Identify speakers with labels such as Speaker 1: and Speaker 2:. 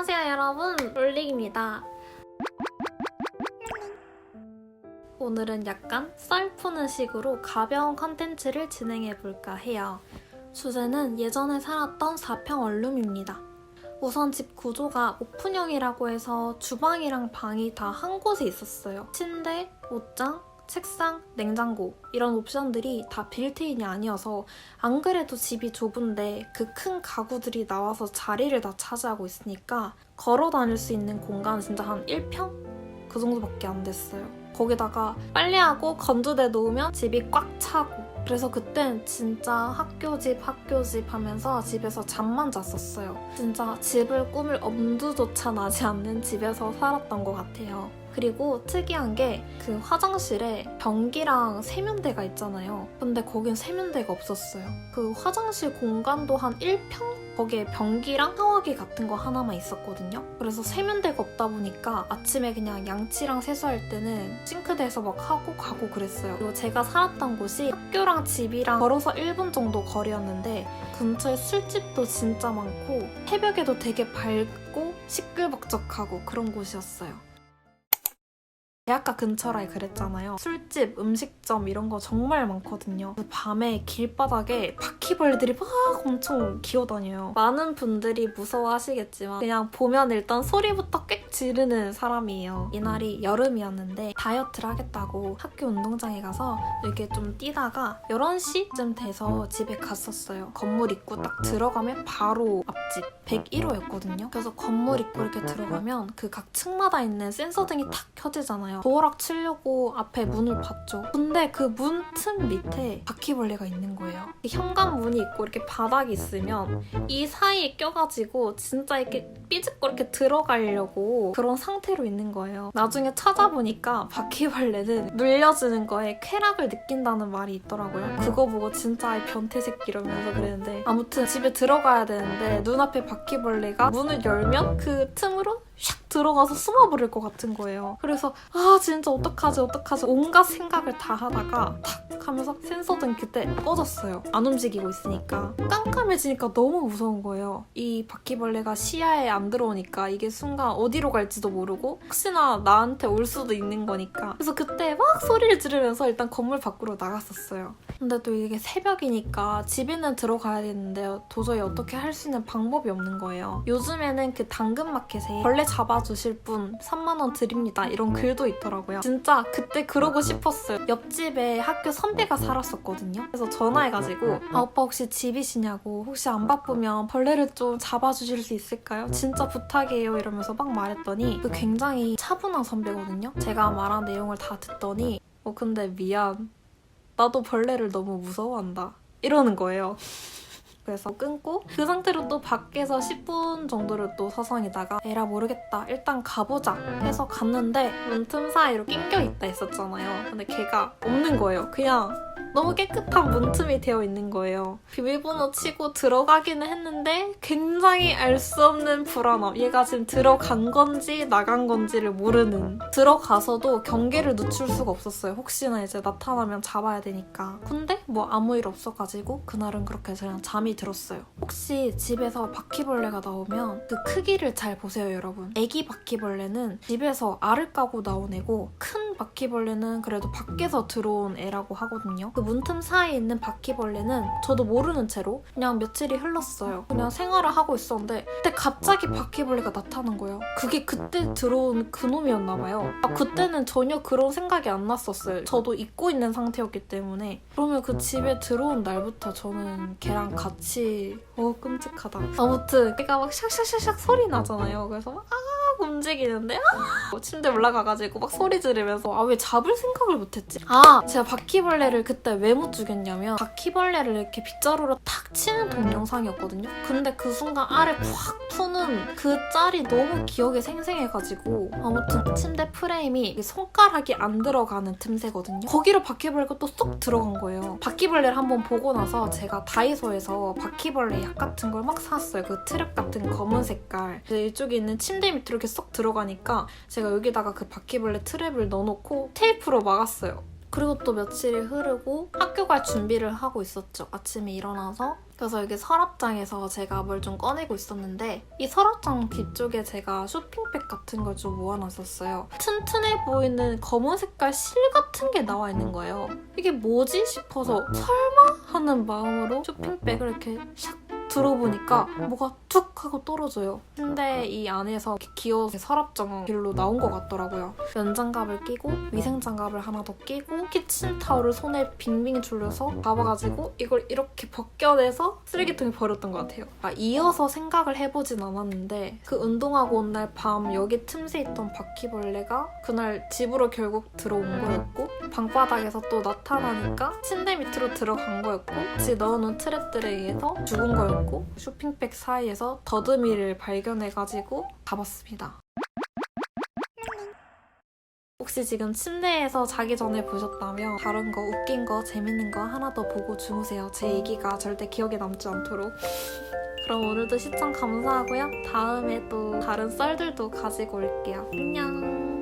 Speaker 1: 안녕하세요 여러분, 롤릭입니다. 오늘은 약간 썰 푸는 식으로 가벼운 컨텐츠를 진행해볼까 해요. 주제는 예전에 살았던 4평 원룸입니다. 우선 집 구조가 오픈형이라고 해서 주방이랑 방이 다 한 곳에 있었어요. 침대, 옷장, 책상, 냉장고 이런 옵션들이 다 빌트인이 아니어서 안 그래도 집이 좁은데 그 큰 가구들이 나와서 자리를 다 차지하고 있으니까 걸어 다닐 수 있는 공간은 진짜 한 1평? 그 정도밖에 안 됐어요. 거기다가 빨래하고 건조대 놓으면 집이 꽉 차고, 그래서 그땐 진짜 학교집 하면서 집에서 잠만 잤었어요. 진짜 집을 꾸밀 엄두조차 나지 않는 집에서 살았던 것 같아요. 그리고 특이한 게 그 화장실에 변기랑 세면대가 있잖아요. 근데 거긴 세면대가 없었어요. 그 화장실 공간도 한 1평? 거기에 변기랑 샤워기 같은 거 하나만 있었거든요. 그래서 세면대가 없다 보니까 아침에 그냥 양치랑 세수할 때는 싱크대에서 막 하고 가고 그랬어요. 그리고 제가 살았던 곳이 학교랑 집이랑 걸어서 1분 정도 거리였는데 근처에 술집도 진짜 많고 새벽에도 되게 밝고 시끌벅적하고 그런 곳이었어요. 대학가 근처라 그랬잖아요. 술집, 음식점 이런 거 정말 많거든요. 밤에 길바닥에 바퀴벌레들이 막 엄청 기어다녀요. 많은 분들이 무서워하시겠지만 그냥 보면 일단 소리부터 꽥 지르는 사람이에요. 이날이 여름이었는데 다이어트를 하겠다고 학교 운동장에 가서 이렇게 좀 뛰다가 11시쯤 돼서 집에 갔었어요. 건물 입구 딱 들어가면 바로 앞집 101호였거든요. 그래서 건물 입구 이렇게 들어가면 그 각 층마다 있는 센서등이 탁 켜지잖아요. 도어락 치려고 앞에 문을 봤죠. 근데 그 문 틈 밑에 바퀴벌레가 있는 거예요. 현관문이 있고 이렇게 바닥이 있으면 이 사이에 껴가지고 진짜 이렇게 삐집고 이렇게 들어가려고 그런 상태로 있는 거예요. 나중에 찾아보니까 바퀴벌레는 물려주는 거에 쾌락을 느낀다는 말이 있더라고요. 그거 보고 진짜 변태 새끼 이러면서 그랬는데, 아무튼 집에 들어가야 되는데 눈앞에 바퀴벌레가 문을 열면 그 틈으로 샥 들어가서 숨어버릴 것 같은 거예요. 그래서 진짜 어떡하지 온갖 생각을 다 하다가 탁 하면서 센서등 그때 꺼졌어요. 안 움직이고 있으니까. 깜깜해지니까 너무 무서운 거예요. 이 바퀴벌레가 시야에 안 들어오니까 이게 순간 어디로 갈지도 모르고 혹시나 나한테 올 수도 있는 거니까. 그래서 그때 막 소리를 지르면서 일단 건물 밖으로 나갔었어요. 근데 또 이게 새벽이니까 집에는 들어가야 되는데 도저히 어떻게 할 수 있는 방법이 없는 거예요. 요즘에는 그 당근마켓에 벌레 잡아주실 분 3만 원 드립니다 이런 글도 있더라고요. 진짜 그때 그러고 싶었어요. 옆집에 학교 선배가 살았었거든요. 그래서 전화해가지고 오빠 혹시 집이시냐고, 혹시 안 바쁘면 벌레를 좀 잡아주실 수 있을까요? 진짜 부탁이에요 이러면서 막 말했더니 그 굉장히 차분한 선배거든요. 제가 말한 내용을 다 듣더니 근데 미안, 나도 벌레를 너무 무서워한다 이러는 거예요. 그래서 끊고 그 상태로 또 밖에서 10분 정도를 또 서성이다가 에라 모르겠다 일단 가보자 해서 갔는데 문틈 사이로 낑겨있다 했었잖아요. 근데 걔가 없는 거예요. 그냥 너무 깨끗한 문틈이 되어 있는 거예요. 비밀번호 치고 들어가기는 했는데 굉장히 알 수 없는 불안함. 얘가 지금 들어간 건지 나간 건지를 모르는. 들어가서도 경계를 늦출 수가 없었어요. 혹시나 이제 나타나면 잡아야 되니까. 근데 뭐 아무 일 없어가지고 그날은 그렇게 그냥 잠이 들었어요. 혹시 집에서 바퀴벌레가 나오면 그 크기를 잘 보세요 여러분. 애기 바퀴벌레는 집에서 알을 까고 나온 애고 큰 바퀴벌레는 그래도 밖에서 들어온 애라고 하거든요. 그 문틈 사이에 있는 바퀴벌레는 저도 모르는 채로 그냥 며칠이 흘렀어요. 그냥 생활을 하고 있었는데 그때 갑자기 바퀴벌레가 나타난 거예요. 그게 그때 들어온 그놈이었나 봐요. 그때는 전혀 그런 생각이 안 났었어요. 저도 잊고 있는 상태였기 때문에. 그러면 그 집에 들어온 날부터 저는 걔랑 같이 끔찍하다. 아무튼 걔가 막 샥샥샥샥 소리 나잖아요. 그래서 막 움직이는데 침대 올라가가지고 막 소리 지르면서 왜 잡을 생각을 못했지? 제가 바퀴벌레를 그때 왜 못 죽였냐면 바퀴벌레를 이렇게 빗자루로 탁 치는 동영상이었거든요. 근데 그 순간 알을 푹 푸는 그 짤이 너무 기억에 생생해가지고 아무튼 침대 프레임이 손가락이 안 들어가는 틈새거든요. 거기로 바퀴벌레가 또 쏙 들어간 거예요. 바퀴벌레를 한번 보고 나서 제가 다이소에서 바퀴벌레 약 같은 걸 막 샀어요. 그 트랩 같은 검은 색깔. 이쪽에 있는 침대 밑으로 이렇게 쏙 들어가니까 제가 여기다가 그 바퀴벌레 트랩을 넣어놓고 테이프로 막았어요. 그리고 또 며칠이 흐르고 학교 갈 준비를 하고 있었죠. 아침에 일어나서 그래서 여기 서랍장에서 제가 뭘 좀 꺼내고 있었는데 이 서랍장 뒤쪽에 제가 쇼핑백 같은 걸 좀 모아놨었어요. 튼튼해 보이는 검은 색깔 실 같은 게 나와 있는 거예요. 이게 뭐지 싶어서 설마 하는 마음으로 쇼핑백을 이렇게 샥 들어보니까 뭐가 툭 하고 떨어져요. 근데 이 안에서 이렇게 귀여운 서랍장 빌로 나온 것 같더라고요. 면장갑을 끼고 위생장갑을 하나 더 끼고 키친타올을 손에 빙빙 둘러서 잡아가지고 이걸 이렇게 벗겨내서 쓰레기통에 버렸던 것 같아요. 이어서 생각을 해보진 않았는데 그 운동하고 온 날 밤 여기 틈새 있던 바퀴벌레가 그날 집으로 결국 들어온 거였고 방바닥에서 또 나타나니까 침대 밑으로 들어간 거였고 같이 넣어놓은 트랩들에 의해서 죽은 거였고 쇼핑백 사이에서 더듬이를 발견해가지고 가봤습니다. 혹시 지금 침대에서 자기 전에 보셨다면 다른 거 웃긴 거 재밌는 거 하나 더 보고 주무세요. 제 얘기가 절대 기억에 남지 않도록. 그럼 오늘도 시청 감사하고요. 다음에 또 다른 썰들도 가지고 올게요. 안녕.